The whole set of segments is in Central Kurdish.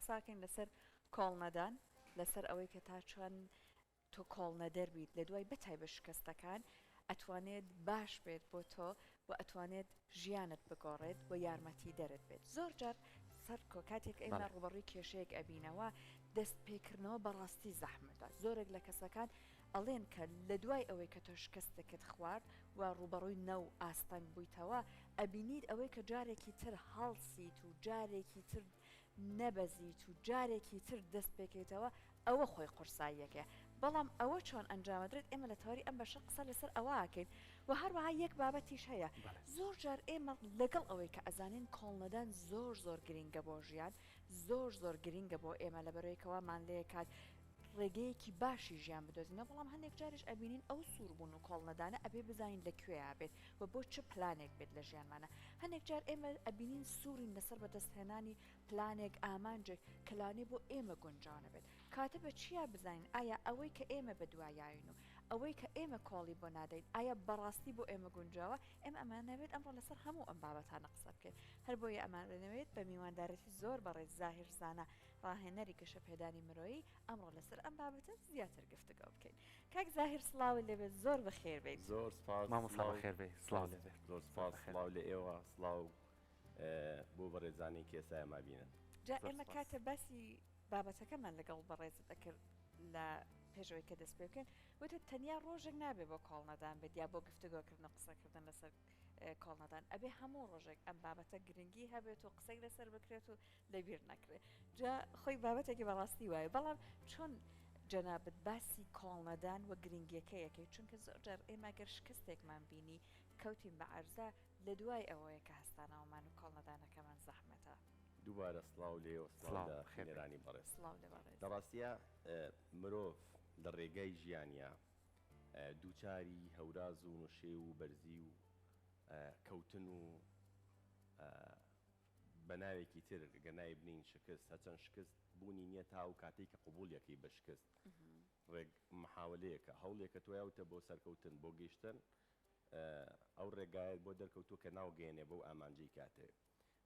قساکەین لەسەر کۆڵنەدان لەسەر ئەوەی کە تا چۆن تۆ کۆڵنە دەربیت لە دوای بەتای بە شکستەکان ئەتوانێت باش بێت بۆ تۆ و ئەتوانێت ژیانت بگۆڕێت و یارمەتی دەرت بێت زۆر جار سەر کاتێک ئێمە ڕوبەڕووی کێشەیەک ئەبینەوە دەست پێکردنەوە بەڕاستی زەحمەتە زۆرێک لە کەسەکان ئەڵێن کە لە دوای ئەوەی کە تۆ شکستێکت خوارد و ڕوبەڕووی نەو ئاستەنگ بوویتەوە ئەبینیت ئەوەی کە جارێکی تر هەڵسیت و جارێکی تر نەبەزیت و جارێکی تر دەست پێکەیتەوە ئەوە خۆی قورساییەکە بەڵام ئەوە چۆن ئەنجامەدرێت ئێمە لە تەواری ئەم بەشە قسە لەسەر ئەوواکەین و هەروەها یەک بابەتیش هەیە زۆر جار ئێمە لەگەڵ ئەوەی کە ئەزانین کۆڵنەدان زۆر گرینگە بۆ ژیان زۆر گرینگە بۆ ئێمە لە بەرەوەیکەوەمان لێ کات ڕێگەیەکی باشی ژیان بدۆزینە بەڵام هەندێک جارش ئەبینین ئەو سووربوون و کۆڵنەدانە ئەبێ بزانین لەکوێیا بێت و بۆ چه پلانێک بێت لە ژیانمانە هەندێک جار ئێمە ئەبینین سوورین لەسەر بەدەستهێنانی پلانێک ئامانجێک کلانێ بۆ ئێمە گونجانە بێت کاتە بە چیا بزانین ئایا ئەوەی کە ئێمە بەدوایاین و ئەوەی کە ئێمە کۆڵی بۆ نادەین ئایا بەڕاستی بۆ ئێمە گونجاوە ئێمە ئەمانەوێت ئەمڕۆ لەسەر هەموو ئەم بابەتانە قسە بکەین هەر بۆیە ئەمانەوێت بە میواندارەتی زۆر بەڕێز زاهیر زانە ڕاهێنەری گەشەپێدانی مرۆیی ئەمڕۆ لەسەر ئەم بابەتە زیاتر گفتگۆ بکەین کاک زاهیر سڵاوی لێبێت زۆر بەخێر بێت زۆر سپاس مامۆستا بەخێر بێ سڵاو لێبێت زۆر سپاس سڵاو لە ئێوە سڵاو بۆ بەڕێزانی کێسای ما بینن جا ئێمە کاتە باسی بابەتەکەمان لەگەڵ بەڕێزت دەکرد لە پێشەوەی کە دەست پێ بکەین وتە تەنیا ڕۆژێک نابێ بۆ کۆڵنەدان بێت یا بۆ گفتگۆکردن و قسەکردن لەسەر کۆڵنەدان ئەبێ هەموو ڕۆژێک ئەم بابەتە گرنگی هەبێت و قسەی لەسەر بکرێت و لەبیر نەکرێت جا خۆی بابەتێکی بەڕاستی وایە بەڵام چۆن جەنابەت باسی کۆڵنەدان و گرنگیەکەیەکەی چونکە زۆرجار ئێمە گەر شکستێکمان بینی کەوتین بە عەرزە لە دوای ئەوەیە کە هەستانەوەمان و کۆڵنەدانەکەمان زەحمەتە دووبارە سڵاو لێ و سڵاو لە خێرانی بەڕێز دەڕاستیە مرۆڤ لە ڕێگای ژیانیا دووچاری هەوراز و نوشێ و بەرزی و کەوتن و بە ناوێکی تر گەنای بنین شکست هەچەند شکست بوونی نییە تا و کاتێک کە قوبولیەکەی بە شکست ڕێک محاولەیەکە هەوڵێکە تۆیاوتە بۆ سەرکەوتن بۆ گەیشتن ئەو ڕێگایەت بۆ دەرکەوتو کە ناوگەێنێ بەو ئامانجەی کاتێ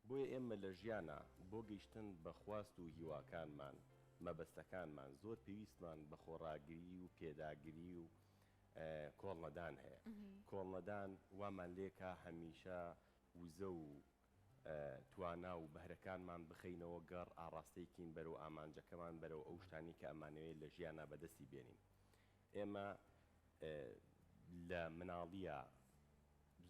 بۆیە ئێمە لە ژیانە بۆ گەیشتن بە خواست و هیواکانمان مەبەستەکانمان زۆر پێویستمان بە خۆڕاگری و پێداگری و کۆڵنەدان هەیە کۆڵنەدان وامان لێکە هەمیشە وزە و توانا و بەهرەکانمان بخەینەوە گەڕ ئاڕاستەیەکین بەرەو ئامانجەکەمان بەرەو ئەو شتانی کە ئەمانەوەی لە ژیانە بەدەستی بێنین ئێمە لە مناڵیە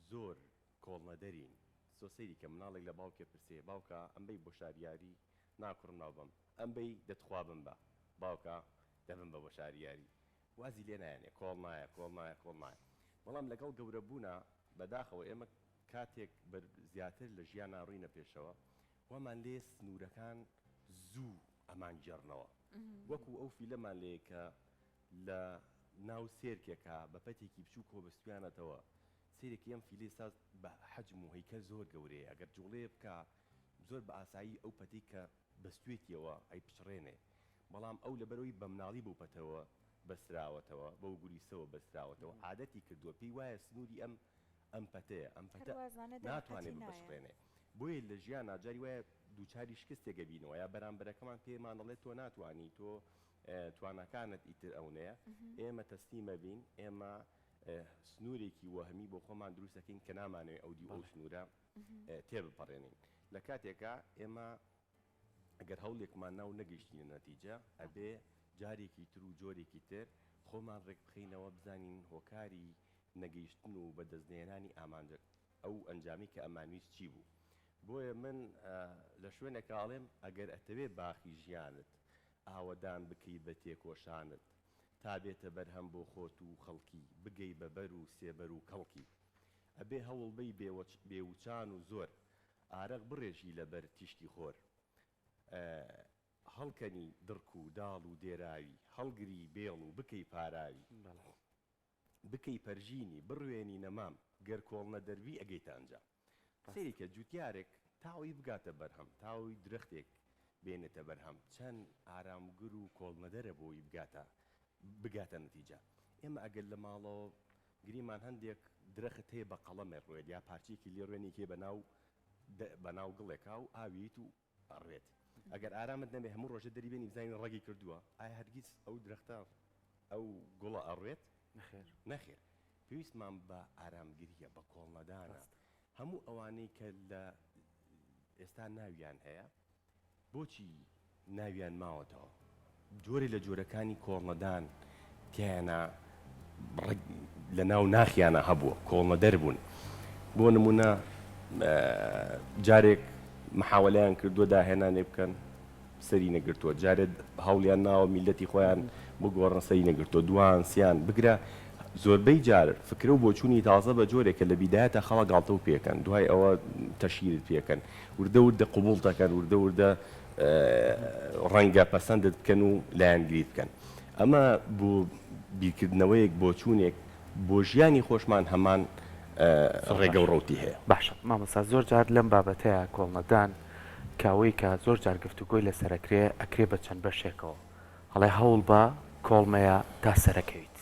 زۆر کۆڵنەدەرین سۆسەیری کە مناڵێک لە باوکێ پرسێ باوکە ئەمبەی بۆ شاریاری ناکڕم ناوبم ئەمبەی دەتخوابم بە باوکە دەبم بە بۆ شاریاری وازی لێ نایەنێ کۆڵ نایە بەڵام لەگەڵ گەورەبوونە بەداخەوە ئێمە کاتێک زیاتر لە ژیان ڕووینە پێشەوە وەمان لێ سنوورەکان زوو ئەمان جێڕنەوە وەکو ئەو فیلەمان لێ کە لە ناو سێرکێکە بە پەتێکی بچووکەوە بەستویانەتەوە سێرێکی ئەم فیلەی ساز بە حەجم و هەیکەل زۆر گەورەیە ئەگەر جوڵەیە بکە زۆر بە ئاسایی ئەو پەتەی کە بەستوێتیەوە ئەی پچڕێنێ بەڵام ئەو لەبەرەوەی بە مناڵی بوو پەتەوە بەستراوەتەوە بەو گوریسەوە بەستراوەتەوە عادەتی کردووە پێی وایە سنووری ئەم پەتەیە ئەم پەتە ناتوانێت بەشڕێنێ بۆیە لە ژیان ناجاری وایە دووچاری شکستێکە بینەوە یا بەرامبەرەکەمان پێمان دەڵێت تۆ ناتوانی تۆ توانەکانت ئیتر ئەوەیە ئێمە تەسلیمە بین ئێمە سنوورێکی وەهەمی بۆ خۆمان دروستەکەین کە نامانەوێت ئەو دی ئەو سنوورە تێبپەڕێنین لە کاتێکە ئێمە ئەگەر هەوڵێکمان ناو نەگەیشتینە نەتیجە ئەبێ جارێکی تر و جۆرێکی تر خۆمان ڕێک بخینەوە بزانین هۆکاری نەگەیشتن و بەدەستنێنانی ئامانجە ئەو ئەنجامی کە ئەمانویست چی بوو بۆیە من لە شوێنێکاڵێم ئەگەر ئەتەوێ باخی ژیانت ئاوەدان بکەی بە تێکۆشانت تا بێتە بەرهەم بۆ خۆت و خەڵکی بگەی بەبەر و سێبەر و کەڵکی ئەبێ هەوڵبەی بێوچان و زۆر ئارەق بڕێژی لەبەر تیشکی خۆر هەڵکەنی دڕک و داڵ و دێراوی هەڵگری بێڵ و بکەی پاراوی بکەی پەرژینی بڕوێنی نەمام گەر کۆڵنە دەروی ئەگەیتانجا سێریکە جوتیارێک تاوی بگاتە بەرهەم تاوی درەختێک بێنێتە بەرهەم چەند ئارامگر و کۆڵنەدەرە بۆی بگاتە نەتیجە ئێمە ئەگەر لە ماڵەوە گریمان هەندێک درەخت هەیە بە قەڵەمێ ڕوێت یا پارچێکی لێ ڕوێنێکی بەناو گڵێکا و ئاویت و ئەڕێت ئەگەر ئارامت نەبێ هەموو ڕۆژە دەریبێنی بزانین ڕەگی کردووە ئایا هەرگیز ئەو درەختە ئەو گوڵە ئەڕوێت نخێر نەخێر پێویستمان بە ئارامگریە بە کۆڵنەدانە هەموو ئەوانەی کە لە ئێستا ناویان هەیە بۆچی ناویان ماوەتەوە جۆرێ لە جۆرەکانی کۆڵنەدان تیانە لە ناو ناخیانە هەبووە کۆڵنە دەربوون بۆ نمونە جارێک محاوەلەیان کردووە داهێنانێ بکەن سەری نەگرتووە جارێت هەوڵیان ناوە میلەتی خۆیان بگۆڕن سەری نەگرتووە دوان سیان بگرە زۆربەی جار فکرە و بۆچوونی تازە بە جۆرێکە لە بیدایەتە خەڵک گاڵتە و پێکەن دوای ئەوە تەشیرت پێکەن وردە وردە قوبوڵ دەکەن وردە وردە ڕەنگە پەسەندت بکەن و لایەنگری بکەن ئەمە بۆ بیرکردنەوەیەک بۆچوونێک بۆ ژیانی خۆشمان هەمان ڕێگە و ڕوتی هەیە باشە مامۆستا زۆر جار لەم بابەتەیە کۆڵنەدان کاوەی کە زۆر جار گفتوگۆی لەسەر ئەکرێ بە چەند بەشێکەوە هەڵێ هەوڵ بە کۆڵمەیە تا سەرەکەویت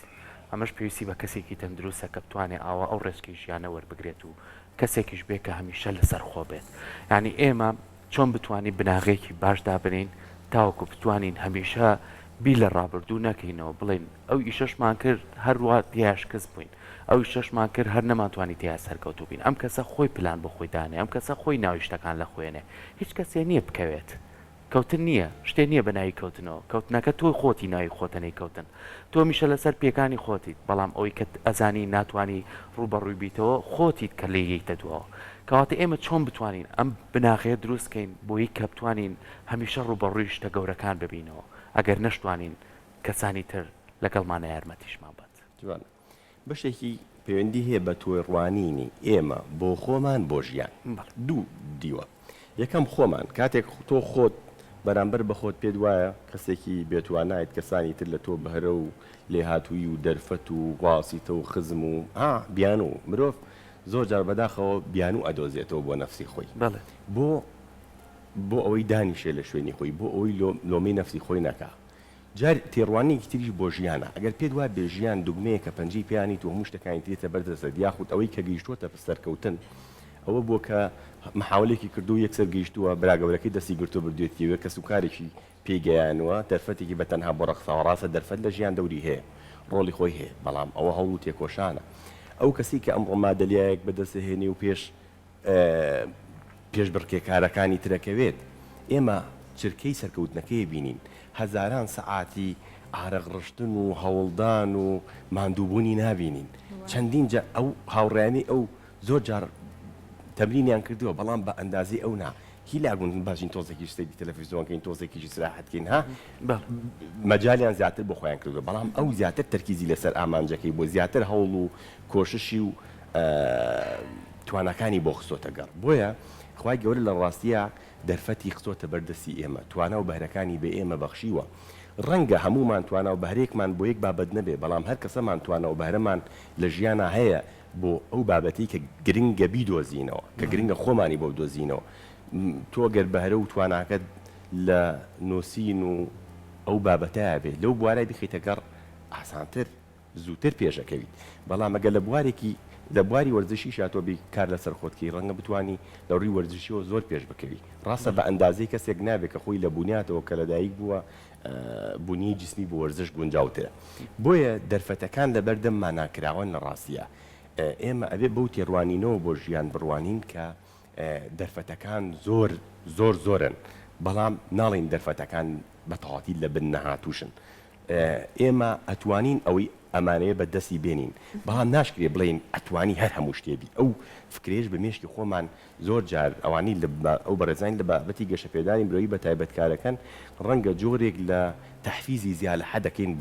ئەمەش پێویستی بە کەسێکی تەندروستە کە بتوانێت ئاوا ئەو ڕێزکی ژیانە وەربگرێت و کەسێکیش بێ کە هەمیشە لەسەر خۆ بێت یعنی ئێمە چۆن بتوانین بناغێکی باش دابنین تاوەکو بتوانین هەمیشە بی لە ڕابردوو نەکەینەوە بڵین ئەو ئیشەشمان کرد هەروە دیاشکەس بووین ئەو شەشمان کرد هەر نەماتوانی تیا سەرکەوتو بین ئەم کەسە خۆی پلان بە خۆی دانێ ئەم کەسە خۆی ناویشتەکان لە خوێنێ هیچ کەسێ نییە بکەوێت کەوتن نییە شتێ نییە بە ناوی کەوتنەوە کەوتنەکە تۆی خۆتی ناوی خۆتەنەی کەوتن تۆ میشە لەسەر پێکانی خۆتیت بەڵام ئەوی کە ئەزانی ناتوانانی ڕوبەڕووی بیتەوە خۆتیت کە لێیتە دووە کەواتە ئێمە چۆن بتوانین ئەم بناغەیە دروستکەین بۆی کە بتوانین هەمیشە ڕوبەڕووی شتە گەورەکان ببینەوە ئەگەر نەشتوانین کەسانی تر لەگەڵمانە یارمەتیشمان بات جوان بەشێکی پەیوەندی هەیە بە تۆی ڕوانینی ئێمە بۆ خۆمان بۆ ژیان دوو دیوە یەکەم خۆمان کاتێک تۆ خۆت بەرامبەر بە خۆت پێت وایە کەسێکی بێتوانایت کەسانی تر لە تۆ بەهرە و لێهاتووی و دەرفەت و ڕاستیتە و خزم و بیان و مرۆڤ زۆر جار بەداخەوە بیان و ئەدۆزێتەوە بۆ نەفسی خۆی بۆ ئەوەی دانیشێ لە شوێنی خۆی بۆ ئەوەی لۆمەی نەفسی خۆی نەکا جار تێڕوانێکی تریش بۆ ژیانە ئەگەر پێت وای بێ ژیان دوگمەیە کە پەنجەی پیانی تو هەموو شتەکانی تێتە بەردەسەر یاخود ئەوەی کە گەیشتووەتە سەرکەوتن ئەوە بۆ کە محاولێکی کردو یەکسەر گەیشتووە براگەورەکەی دەستی گرتو بردوێتیوە کە سوکارێکی پێگەیانوە دەرفەتێکی بە تەنها بۆ ڕەخساوە ڕاستە دەرفەت لە ژیان دەوری هەیە ڕۆڵی خۆی هەیە بەڵام ئەوە هەوڵ و تێکۆشانە ئەو کەسی کە ئەم ڕۆمادەلیایەک بەدەستهێنی و پێش بڕکێکارەکانی ترەکەوێت ئێمە چرکەی سەرکەوتنەکەی بینین هەزاران سەعاتی ئارەغڕشتن و هەوڵدان و ماندووبوونی نابینین چەندین جا ئەو هاوڕێنی ئەو زۆر جار تەمرینیان کردووە بەڵام بە ئەندازی ئەو نا هی لاگون باشین تۆزێکی شتێکی تەلەڤیزیۆنکەین تۆزێکیشی سراحەتکەین ها مەجالیان زیاتر بۆ خۆیان کردووە بەڵام ئەو زیاتر تەرکیزی لەسەر ئامانجەکەی بۆ زیاتر هەوڵ و کۆششی و توانەکانی بۆ خستۆتە گەڕ بۆیە خوای گەورە لە ڕاستیە دەرفەتی خستۆتە بەردەستی ئێمە توانە و بەهرەکانی بە ئێمە بەخشیوە ڕەنگە هەمومان توانە و بەهرێکمان بۆ یەک بابەت نەبێ بەڵام هەر کەسەمان توانە و بەهرەمان لە ژیانە هەیە بۆ ئەو بابەتی کە گرنگە بیدۆزینەوە کە گرنگە خۆمانی بۆ دۆزینەوە تۆ گەر بەهرە و تواناکەت لە نووسین و ئەو بابەتایە بێت لەو بوارای بخیتە گەڕ ئاسانتر زووتر پێشەکەویت بەڵام ئەگەر لە بوارێکی لە بواری وەرزشی شاتۆبی کار لەسەر خۆتکی ڕەنگە بتانی لە ڕووی وەرزشیەوە زۆر پێش بکەوی ڕاستە بە ئەندازەی کەسێک نابێت کە خۆی لە بوونیاتەوە کە لەدایک بووە بوونی جسمی بۆ وەرزش گونجاوترە بۆیە دەرفەتەکان لە بەردەممان ناکراون لە ڕاستیە ئێمە ئەبێ بەو تێڕوانینەوە بۆ ژیان بڕوانین کە دەرفەتەکان زۆر زۆرن بەڵام ناڵین دەرفەتەکان بەتەواتی لە بن نەهاتووشن ئێمە ئەتوانین ئەوەی ئەمانەیە بە دەستی بێنین بەڵام ناشکرێ بڵین ئەتوانی هەر هەموو شتێبی ئەو فکرێش بە مێشکی خۆمان زۆر جار ئەوانی ئەو بەڕێزانی لە بابەتی گەشەپێدانی مرۆیی بە تایبەتکارەکەن ڕەنگە جۆرێک لە تەحفیزی زیاد لە حەدەکەین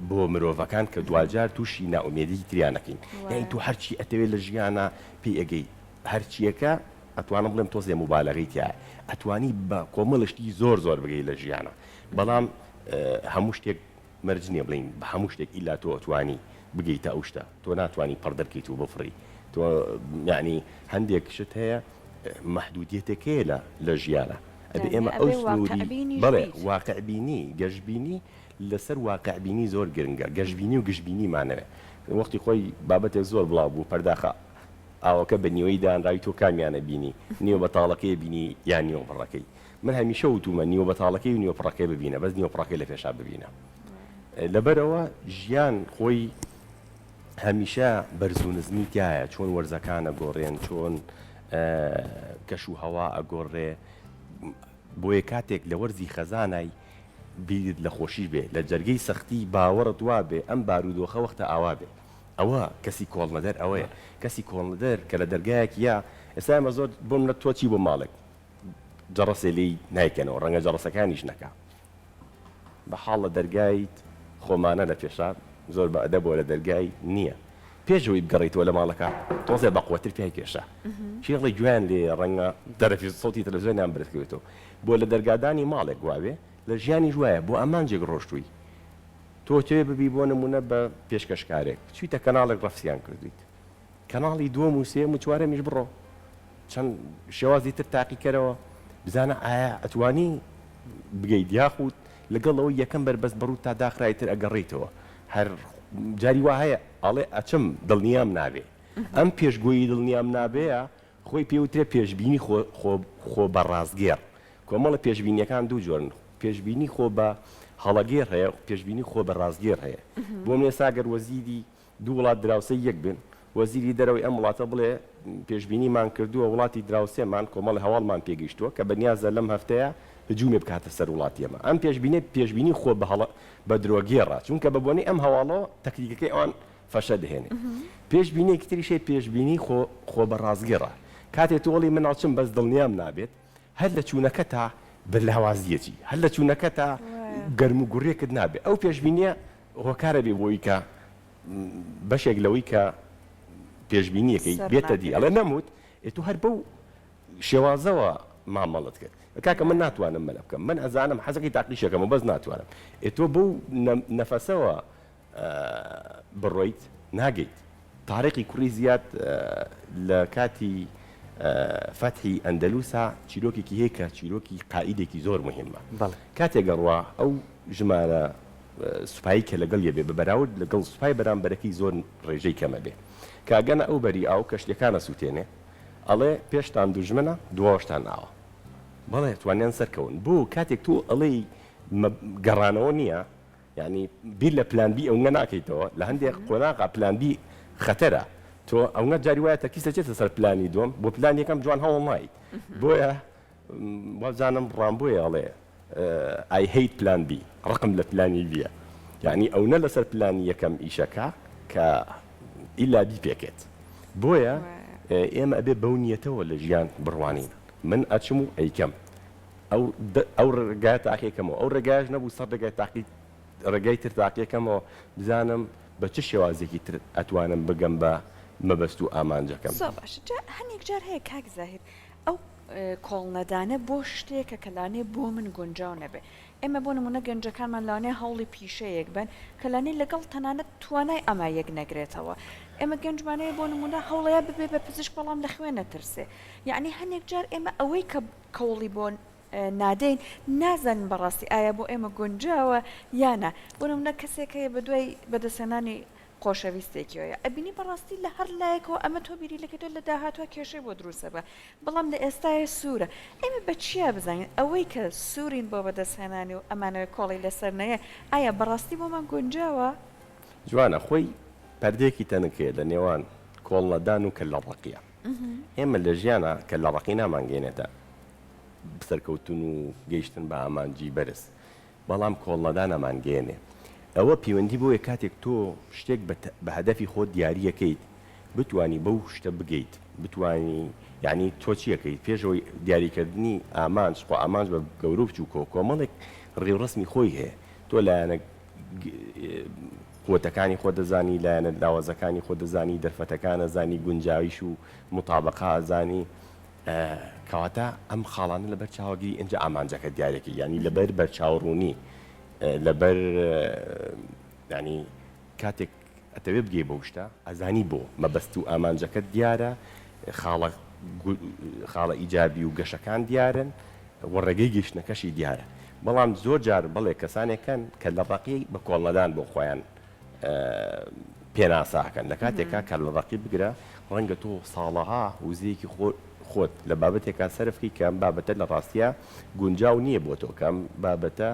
بۆ مرۆڤەکان کە دوالجار تووشی ناومێدی تریانەکەین یعنی تو هەرچی ئەتەوێت لە ژیانە پێی ئەگەی هەرچیەکە ئەتوانم بڵێم تۆزێ مبالەغەی تایە ئەتوانی بە کۆمەڵشتی زۆر بگەی لە ژیانە بەڵام هەموو شتێک مەرج نییە بڵین بە هەموو شتێک ئیلا تۆ ئەتوانی بگەیتە ئەو شتە تۆ ناتوانانی پەردەکەیت و بفڕی تۆ یعنی هەندێک شت هەیە مەحدودیەتێکەیە لە ژیانە ئەبێ ئێمە ئەو سنووری بڵێ واقعبینی گەشتبینی لەسەر واقعبینی زۆر گرنگە گەشتبینی و گشتبینیمانەوێ وەختی خۆی بابەتێک زۆر بڵاو بوو پەرداخە ئاوەکە بە نیوەی دانراوی تۆ کامیانە بینی نیوە بەتاڵەکەی بینی یان نیوە بڕەکەی من هەمیشە وتومە نیوە بەتاڵەکەی و نیوە پڕەکەی ببینە بەس نیوە پڕەکەی لە پێشا ببینە لەبەرەوە ژیان خۆی هەمیشە بەرزونزمی تایە چۆن وەرزەکانە گۆڕێن چۆن کەش و هەوا ئەگۆڕێ بۆیە کاتێک لە وەرزی خەزانای بیرت لە خۆشی بێ لە جەرگەی سەختی باوەڕت وا بێ ئەم بارودۆخە وەختە ئاوا بێ ئەوە کەسی کۆڵنەدەر ئەوەیە کەسی کۆڵنەدەر کە لە دەرگایەک یا ئێستا ئەمە زۆر بۆم لە تۆچی بۆ ماڵێک جەڕەسێ لی نایکەنەوە ڕەنگە جەڕەسەکانیش نەکا بە حاڵ لە دەرگایت خۆمانە لە پێشات زۆر بە ئەدەبەوە لە دەرگای نییە پێشەوەی بگەڕیتەوە لە ماڵەکە تۆزێ بەقوەتر پێی کێشە شێڵی جوان لێ ڕەنگە دەرەفی سەوتی تەلەڤیزیۆنیان برسکەوێتەوە بۆ لە دەرگادانی ماڵێک واوێ لە ژیانی ژوایە بۆ ئەمانجێک ڕۆشتووی تۆ توێ ببی بۆ نمونە بە پێشکەشکارێک چویتە کەناڵێک ڕەفسیان کردویت کەناڵی دووەم و سێم و چوارەمیش بڕۆ چەند شێوازی تر تاقیکەرەوە بزانە ئایا ئەتوانی بگەیت یاخود لەگەڵەوە یەکەم بربەست بەڕوو تا داخرایتر ئەگەڕیتەوە هەر جاری وا هەیە ئەڵێ ئەچم دڵنیام نابێ ئەم پێشگوۆیی دڵنیام نابەیە خۆی پێوترێ پێشبینی خۆ بە ڕازگێڕ کۆمەڵە پێشبینیەکان دوو جۆرن پێشبینی خۆ بە هەڵەگێر هەیە پێشبینی خۆ بە ڕازگێر هەیە بۆ منێ ساگەر وەزیری دوو وڵات دراوسە یەک بن وەزیری دەرەوەی ئەم وڵاتە بڵێ پێشبینیمان کردووە وڵاتی دراوسێمان کۆمەڵی هەواڵمان پێگەیشتووە کە بەنیازە لەم هەفتەیە هجوومێ بکاتە سەر وڵاتیەمە ئەم پێشبینی خۆ بە درۆگێڕە چونکە بە بۆنی ئەم هەواڵەوە تەکنیکەکەی ئەوان فەشە دەهێنێ پێشبینێکی تریشێ پێشبینی خۆ بە ڕازگێڕە کاتێک تۆڵی مناڵچم بەس دڵنیام نابێت هەر لە چوونەکە تا بەلاوازیەتی هەر لە چوونەکە تا گەرم و گوڕێکت نابێت ئەو پێشبینیە هۆکارە بێ بۆی کە بەشێک لەوەی کە پێشبینیەکەی بێتە دی ئەڵێ نەموت تو هەر بەو شێوازەوە مامەڵت کرد کاکە من ناتوانم مەلە بکەم من ئەزانم حەزەکەی تاقیشەکەمە بەس ناتوانم تۆ بەو نەفەسەوە بڕۆیت ناگەیت تاریقی کوڕی زیاد لە کاتی فەتحی ئەندەلوسا چیرۆکێکی هەیە کە چیرۆکی قائیدێکی زۆر مهمە کاتێک گەڕوا ئەو ژمارە سوپایی کە لەگەڵ یەبێ بە بەراورد لەگەڵ سوپای بەرامبەرەکەی زۆر ڕێژەی کەمە بێ کاگەنە ئەو بەری ئاو کە شتەکانە سووتێنێ ئەڵێ پێشتان دوژمنە دوواشتان ناوە بەڵێ توانیان سەرکەون بۆ کاتێک تۆ ئەڵێ گەڕانەوە نییە یعنی بیر لە پلانبی ئەو ناکەیتەوە لە هەندێک قۆناغا پلانبی خەتەرە تۆ ئەوە جاری وایە تەکیسە چێتە سەر پلانی دوم بۆ پلان یەکەم جوان هەوڵ نایت بۆیە وازانم ڕامبۆیە ئەڵێ ئای هەیت پلان بی ڕقم لە پلانی بیە یعنی ئەو نە لەسەر پلانی یەکەم ئیشەکە کە ئیلا بی پێکێت بۆیە ئێمە ئەبێ بەو نیەتەوە لە ژیان بڕوانین من ئەچم و ئەیکەم ئەو ڕێگای تاقیەکەمەوە ئەو ڕێگایش نەبوو سەر ڕێگای تر تاقیەکەمەوە بزانم بە چ شێوازێکی تر ئەتوانم بگەم بە مەبەست و ئامانجەکەم هەنێک جار هەیە کاک زاهیر ئەو کۆڵنەدانە بۆ شتێکە کەلانێ بۆ من گونجاو نەبێ ئێمە بۆ نمونە گەنجەکانمان لەوانێ هەوڵی پیشەیەک بن کە لەنێ لەگەڵ تەنانەت توانای ئەما یەک نەگرێتەوە ئێمە گەنجمانەیە بۆ نمونە هەوڵەیە ببێ بە پزیشک بەڵام لە خوێ نەترسێ یعنی هەنێک جار ئێمە ئەوەی کە کەوڵی بۆ نادەین نازانین بەڕاستی ئایا بۆ ئێمە گونجاوە یانە بۆ نمونە کەسێک هەیە بە دوای بەدەسەنانی خۆشەویستێکیەوە ئەبینی بەڕاستی لە هەر لایەکەوە ئەمە تۆ بیری لەکەێت لە داهاتوە کێشەی بۆ دروستە بە بەڵام لە ئێستای سوورە ئێمە بە چیا بزانین ئەوەی کە سوورین بۆ بەدەستهێنانی و ئەمانەوە کۆڵی لەسەر نەیە ئایا بەڕاستی بۆمان گونجاوە جوانە خۆی پەردێکی تەنکێ لە نێوان کۆڵنەدان و کە لە ڕقیە ئێمە لە ژیانە کە لە ڕقی نامانگەێنێتە سەرکەوتن و گەیشتن بە ئامانجی بەرز بەڵام کۆڵنەدان ئەمانگەێنێ ئەوە پەیوەندی بۆیە کاتێک تۆ شتێک بە هەدەفی خۆت دیاریەکەیت بتانی بەو شتە بگەیت بتانی یعنی تۆ چیەکەیت پێشەوەی دیاریکردنی ئامانج خۆ ئامانج بە گەورە بچووکۆ کۆمەڵێک ڕێوڕسمی خۆی هەیە تۆ لایەنە قوتەکانی خۆ دەزانی لایەنە لاوازەکانی خۆ دەزانی دەرفەتەکانە زانی گونجاویش و مطابقا زانی کەواتە ئەم خاڵانە لەبەر چاوەگیری ئەنج ئامانجەکە دیارێکی ینی لەبەر بەرچاوڕوونی لەبەر ینی کاتێک ئەتەوێ بگێ بەو شتە ئەزانی بۆ مەبەست و ئامانجەکە دیارە خاڵە ئیجابی و گەشەکان دیارن و ڕێگەی گەشتنەکەشی دیارە بەڵام زۆر جار بڵێ کەسانێکن کە لە ڕقی بە کۆڵنەدان بۆ خۆیان پێناساکەن لە کاتێکا کە لە ڕقی بگرە ڕەنگە تۆ ساڵەها وزەیەکی خۆت لە بابەتێکا سەرفی کەم بابەتە لە ڕاستیە گونجاو نییە بۆ تۆ کەم بابەتە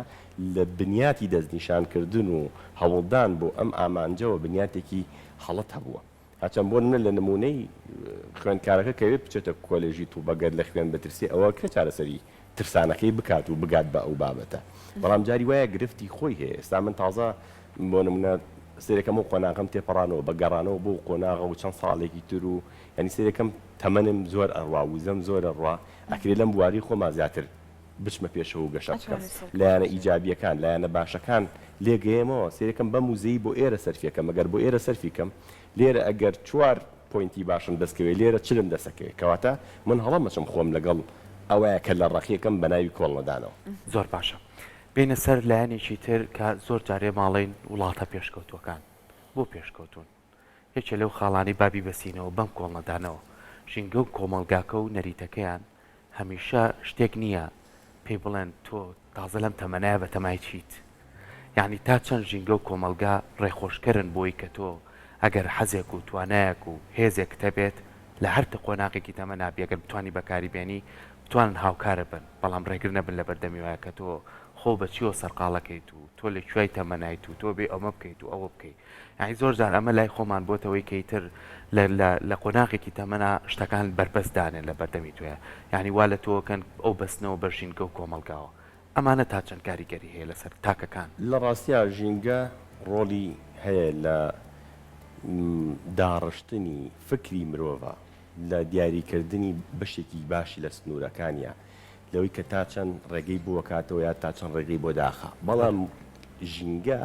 لە بنیاتی دەستنیشانکردن و هەوڵدان بۆ ئەم ئامانجەوە بنیاتێکی هەڵەت هەبووە هاچەند بۆ منە لە نمونەی خوێندکارەکە کەوێت بچێتە کۆلێژی تو بەگەر لە خوێن بەترسی ئەوە کرێ چارەسەری ترسانەکەی بکات و بگات بە ئەو بابەتە بەڵام جاری وایە گرفتی خۆی هەیە ئێستا من تازە بۆ نمونە سێرەکەم و قۆناغم تێپەڕانەوە بە گەڕانەوە بۆ قۆناغە و چەند ساڵێکی تر و ینی سێرەکەم تەمەنم زۆر ئەڕوا وزەم زۆر ئەڕوا ئەکرێ لەم بواری خۆما زیاتر بچمە پێشەوە و گەشە بکەم لایەنە ئیجابیەکان لایەنە باشەکان لێگەیەمەوە سێرەکەم بە موزەی بۆ ئێرە سەرفیەکەم ئەگەر بۆ ئێرە سەرفیکەم لێرە ئەگەر 4 پوینتی باشم دەستکەوێت لێرە چلم دەسەکەوێت کەواتە من هەڵەمەچم خۆم لەگەڵ ئەوەیە کە لە ڕەخیەکەم بەناوی کۆڵنەدانەوە زۆر باشە بینە سەر لایەنێکی تر کە زۆر جارێ ماڵین وڵاتە پێشکەوتوەکان بۆ پێشکەوتون یەکێ لەو خاڵانی بابی بەسینەوە بەم کۆڵنەدانەوە ژینگە و کۆمەلگاکە و نەریتەکەیان هەمیشە شتێک نییە پێی بڵێن تۆ تازە لەم تەمەنایە بە تەمای چیت یعنی تا چەند ژینگە و کۆمەلگا ڕێخۆشکردن بۆی کە تۆ ئەگەر حەزێک و توانایەک و هێزێک تەبێت لە هەر قۆناغێکی تەمە نابی ئەگەر بتوانی بەکاری بێنی بتوانن هاوکارە بن بەڵام ڕێگر نەبن لە بەردەمی وایە کە تۆ خۆ بەچیەوە سەرقاڵەکەیت و تۆ لە کوێی تەمەنایت و تۆ بێ ئەمە بکەیت و ئەوە بکەیت یعنی زۆر جار ئەمە لای خۆمان بۆتەوەی کەیتر لە قۆناغێکی تەمەنا شتەکان بربەستدانێن لە بەردەمی توێ یعنی وا لە تۆکەن ئەو بەستنەوە بە ژینگە و کۆمەلگاوە ئەمانە تا چەند کاریگەری هەیە لەسەر تاکەکان لە ڕاستیا ژینگە ڕۆلی هەیە لە داڕشتنی فکری مرۆڤە لە دیاریکردنی بەشێکی باشی لە سنوورەکانیە لەوەی کە تا چەند ڕێگەی بووەکاتەوە یا تا چەند ڕێگەی بۆ داخە بەڵام ژینگە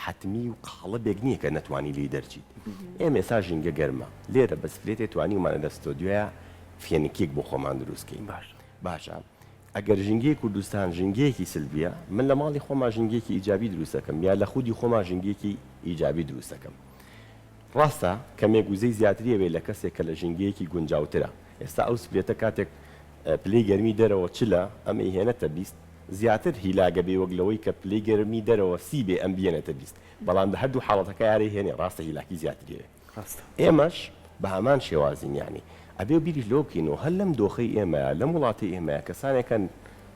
حتمی و قاڵبێک نییە کە نەتوانی لی دەرچیت ئێمە ئێستا ژینگە گەرمە لێرە بەسفرێتێ توانیمانە لە ستۆدیۆیە فێنکێک بۆ خۆمان دروستکەین باشە ئەگەر ژینگەی کوردستان ژینگەیەکی سلبیە من لە ماڵی خۆما ژینگەیەکی ئیجابی دروستەکەم یا لە خودی خۆما ژینگەیەکی ئیجابی دروستەکەم ڕاستە کەمێک گوزەی زیاتریە بێ لە کەسێک کە لە ژینگەیەکی گونجاوترە ئێستا ئەو سپلێتە کاتێک پلەی گەرمی دەرەوە چلە ئەمە هێنێتە بیست زیاتر هیلاگە بێ وەک لەوەی کە پلەی گەرمی دەرەوە سی بێ ئەم بێنێتە بیست بەڵام لە هەردوو حاڵەتەکە یاری هێنێ ڕاستە هیلاکی زیاتریێ ئێمەش بە هەمان شێوازین یعنی ئەبێ بیری لۆ بکەینەوە هەر لەم دۆخەی ئێمەیە لەم وڵاتی ئێمەیە کەسانێکن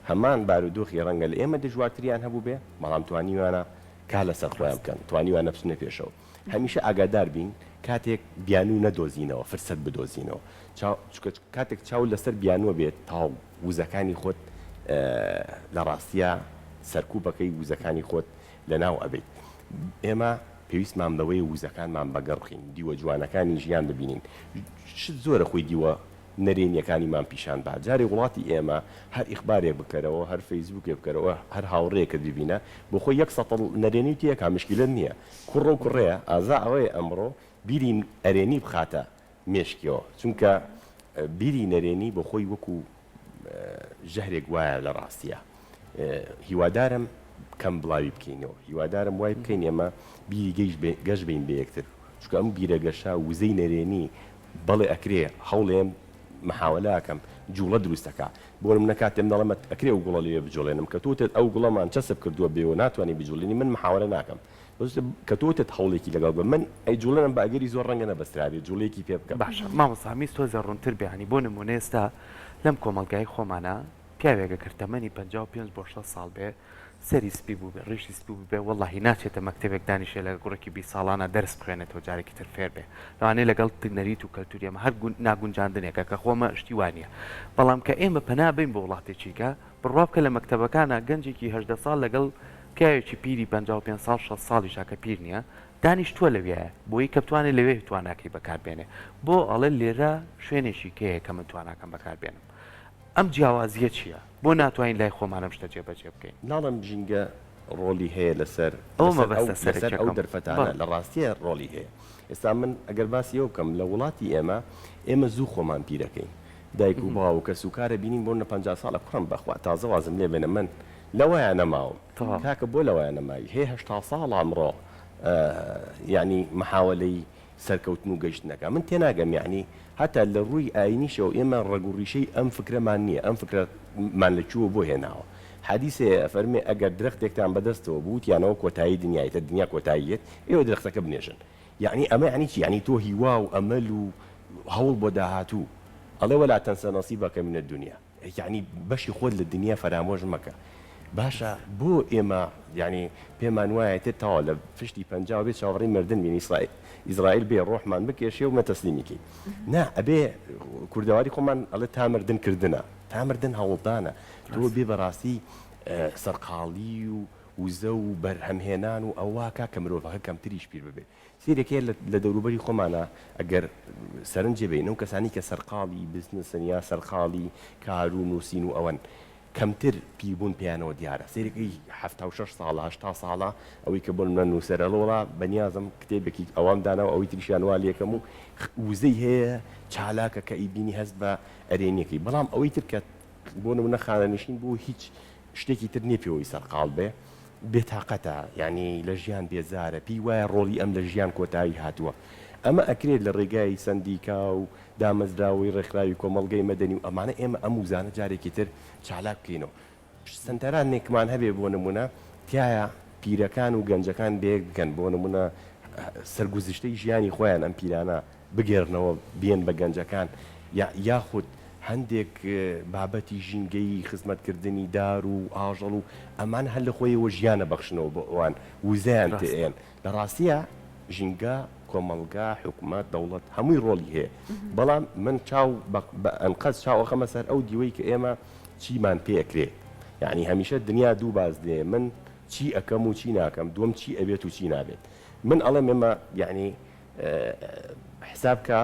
هەمان بارودۆخی ڕەنگە لە ئێمە دژوارتریان هەبوو بێ بەڵام توانیوانە کا لەسەر خۆیان بکەن توانیوانە بچنە پێشەوە هەمیشە ئاگادار بین کاتێک بیانوو نەدۆزینەوە فرسەت بدۆزینەوە کاتێک چاو لەسەر بیانوە بێت تاو وزەکانی خۆت لە ڕاستیە سەرکوبەکەی وزەکانی خۆت لە ناو ئەبێت ئێمە پێویستمان بەوەی وزەکانمان بەگەڕخین دیوە جوانەکانی ژیان ببینین شت زۆرە خۆی دیوە نەرێنیەکانیمان پیشان با جارێ وڵاتی ئێمە هەر ئیخبارێک بکەرەوە هەر فەیسبووکێ بکەرەوە هەر هاوڕێیەکە ببینە بۆ خۆی 100 نەرێنی تیەکە مشکلت نییە کوڕە و کوڕەیە ئازا ئەوەیە ئەمڕۆ بیری ئەرێنی بخاتە مێشکیەوە چونکە بیری نەرێنی بۆ خۆی وەکو ژەهرێک وایە لە ڕاستیە هیوادارم کەم بڵاوی بکەینەوە هیوادارم وای بکەین ئێمە بیری گەشت بین بە یەکتر چونکە ئەم بیرەگەشا وزەی نەرێنی بەڵێ ئەکرێ هەوڵێم محاولەکەم جوڵە دروستەکە بۆ من نکاتێم دەڵێمە ئەکرێ و گوڵە لێ بجوڵێنم کە تۆتت ئەو گوڵەمان چەسب کردووە بێەوە ناتوانانی بجوڵێنی من محاولە ناکەم کە تۆتت هەوڵێکی لەگەڵ بە من ئەی جوڵێنم بە ئەگەری زۆر ڕەنگە نەبەستراوێت جوڵێکی پێ بکە باشە مامۆسامیز تۆ زەڕوونتر بیانی بۆ نمونە ئێستا لەم کۆمەلگای خۆمانە پیاوێکە کردتەمەنی 55 بۆ 6 ساڵ بێ سەری سپی بوو بێ ڕیشی سپی بوو بێ وەڵڵاهی ناچێتە مەکتەبێک دانیشێ لە گوڕێکی 20 ساڵانە دەرس بخوێنێتەوە جارێکی تر فێر بێ لەوانەیە لەگەڵ نەریت و کەلتوری ئەمە هەر ناگونجاندنێکە کە خۆمە شتی وانە بەڵام کە ئێمە پەنابین بە وڵاتێکیکە بڕوا بکە لە مەکتەبەکانە گەنجێکی 18 ساڵ لەگەڵ پیاوێکی پیری 55 ساڵ 6 ساڵیشا کە پیر نییە دانیشتووە لەوێیە بۆی کە بتوانێت لەوێ تواناکەی بەکاربێنێ بۆ ئەڵێ لێرە شوێنێکی کەیە کە من تواناکەم بەکاربێنم ئەم جیاوازیە چییە بۆ ناتوانین لای خۆمانم شتە جێبەجێ بکەین ناڵم ژینگە ڕۆلی هەیە لەسەر ئەو دەرفەتانە لە ڕاستیە ڕۆلی هەیە ئێستا من ئەگەر باسی ئەو بکەم لە وڵاتی ئێمە زوو خۆمان پیرەکەین دایک و باو کە سوکارە بینین بۆ 50 ساڵە کوڕم بەخوا تازە وازم لێ بێنە من لەوەیان نەماوم کاکە بۆ لەوەیان نەماوی هەیە 80 ساڵ ئەمڕۆ یعنی محاولەی سەرکەوتن و گەیشتنەکە من تێناگەم یعنی هەتا لە ڕووی ئاینیشەوە ئێمە ڕێگوڕیشەی ئەم فکرەمان نییە ئەم فکرەمان لەکووە بۆ هێناوە حەدیثێ فەرمێ ئەگەر درەختێکتان بەدەستەوە بوتیانەوە کۆتایی دنیایەتە دنیا کۆتاییت ئێوە درەختەکە بنێژن یعنی ئەمە یعنی چی یعنی تۆ هیوا و ئەمەل و هەوڵ بۆ داهاتوو الله ولا تنسى نصيبك من الدنيا يعني باش يخوض للدنيا فراموج مكة باشا بو إما يعني بما نواعي تتعالى فشتي بنجا وبيت شاورين مردن من إسرائيل بي الروح من بكيشي وما تسليميكي نا أبي كردواري كمان الله تامردن كردنا تامردن هولدانا تو بي براسي سرقالي وزو برهم هێنان و ئەوواکە کە مرۆڤەکە کەمتریش پیر ببێت سیرێکێ لە دەوروبەری خۆمانە ئەگەر سەرنجێ بین ئەو کەسانی کە سەرقاڵی بزنسن یا سەرقاڵی کار و نووسین و ئەوەن کەمتر پیربوون پێیانەوە دیارە سیرێکی 76 ساڵە 80 ساڵە ئەوەی کە بۆن من نووسەرە لۆڵا بەنیازم کتێبێکی ئەوام داناوە ئەوەی تریشیانوا لێکەم و وزەی هەیە چالاکە کە ئیبینی هەست بە ئەرێنیەکەی بەڵام ئەوەی تر کە بۆ نمونە خانەنشین بۆ هیچ شتێکی تر نییە پێوەی سەرقاڵ بێ بێتاقەتە یعنی لە ژیان بێزارە پێی وایە ڕۆڵی ئەم لە ژیان کۆتایی هاتووە ئەمە ئەکرێت لە ڕێگای سندیکا و دامەزراوی ڕێکخراوی کۆمەڵگەی مەدەنی و ئەمانە ئێمە ئەم وزانە جارێکی تر چالاک بکەینەوە سنتەران نێکمان هەبێ بۆ نمونە تایە پیرەکان و گەنجەکان بێک بکەن بۆ نمونە سەرگوزشتەی ژیانی خۆیان ئەم پیرانە بگێڕنەوە بێن بە گەنجەکان یاخود هەندێک بابەتی ژینگەی خزمەتکردنی دار و ئاژەڵ و ئەمان هەر لە خۆیەوە ژیانە بەخشنەوە بۆ ئەوان وزیان تێن لە ڕاستیە ژینگە کۆمەڵگا حکوومەت دەوڵەت هەمووی ڕۆڵی هەیە بەڵام من چاو ئەنقەز چاوەخەمە سەر ئەو دیوەی کە ئێمە چیمان پێکرێ یعنی هەمیشە دنیا دوو باز دێ من چی ئەەکەم و چی ناکەم دووەم چی ئەبێت و چی نابێت من ئەڵێم ئێمە یعنی حسابکە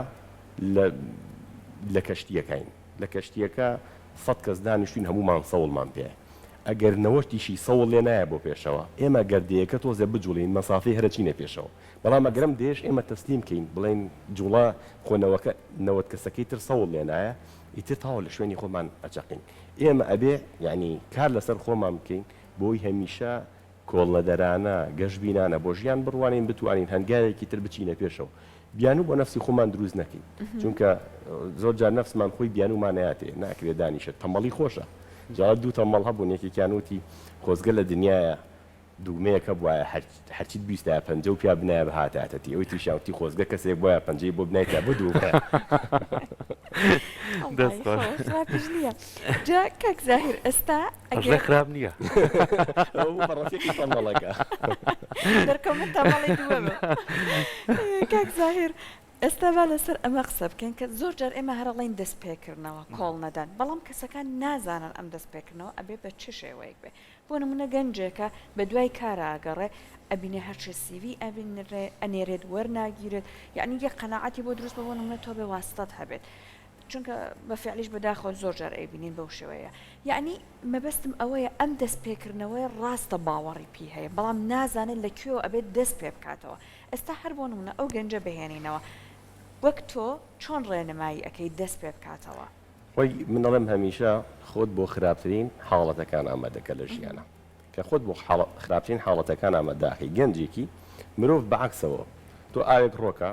لە کەشتیەکەین لە کەشتیەکە 100 کەس دانیشتوین هەمومان سەوڵمان پێ ئەگەر نەوەشتیشی سەوڵ لێ نایە بۆ پێشەوە ئێمە گەردەیەکە تۆزێ بجوڵین مەسافەی هەرچینە پێشەوە بەڵام ئەگەرم دێش ئێمە تەسلیم کەین بڵێن جوڵا خۆنەوەکە نەوەت کەسەکەی تر سەوڵ لێ نایە ئیتر تاوە لە شوێنی خۆمان ئەچەقین ئێمە ئەبێ یعنی کار لەسەر خۆمان بکەین بۆی هەمیشە کۆڵنەدەرانە گەشتبینانە بۆ ژیان بڕوانین بتوانین هەنگاوێکی تر بچینە پێشەوە بیانوو بۆ نفسی خۆمان دروست نەکەین چونکە زۆر جار نفسمان خۆی بیانومانەیاتێ ناکرێت دانیشت تەمەڵی خۆشە جا دوو تەمەڵ هەبوون یەکێکیانوتی خۆزگە لە دنیاە دوومەیەکە بواە هەرچیت بیستە پەنجە و پیا بنایە بە هاتاتەتی ئەوی تریشاوتی خۆزگە کەسێک بۆیە پەنجەی بۆ بنایتە بۆ دووکە جا کاک زاهیر ئێستا ئەژێ خراپ نییە بەڕەفێکی تەمەڵەکە دەرکەمە تەمەڵی دووەمە کاک زاهیر ئێستا با لەسەر ئەمە قسە بکەین کە زۆر جار ئێمە هەرەڵین دەست پێکردنەوە کۆڵ نەدان بەڵام کەسەکان نازانن ئەم دەست پێکردنەوە ئەبێ بە چ شێوەیەک بێ بۆ نمونە گەنجێکە بە دوای کارە ئاگەڕێ ئەبینێ هەرچی سیوی ئەبینێ ئەنێرێت وەرناگیرێت یعنی یەک قەناعەتی بۆ دروست بۆ نمونە تۆ بێ واستەت هەبێت چونکە بە فعلیش بەداخۆ زۆر جار ئەیبینین بەو شێوەیە یعنی مەبەستم ئەوەیە ئەم دەست پێکردنەوەی ڕاستە باوەڕی پێ هەیە بەڵام نازانێت لەکوێوە ئەبێت دەست پێ بکاتەوە ئێستا هەر بۆ نمونە ئەو گەنجە بهێنینەوە وەک تۆ چۆن ڕێنمایی ئەەکەی دەست پێ بکاتەوە وەی من دەڵێم هەمیشە خۆت بۆ خراپترین حاڵەتەکان ئامادەکە لە ژیانە کە خۆت بۆ خراپترین حاڵەتەکان ئاماداخی گەنجێکی مرۆڤ بەعکسەوە تۆ ئاوێک ڕۆکە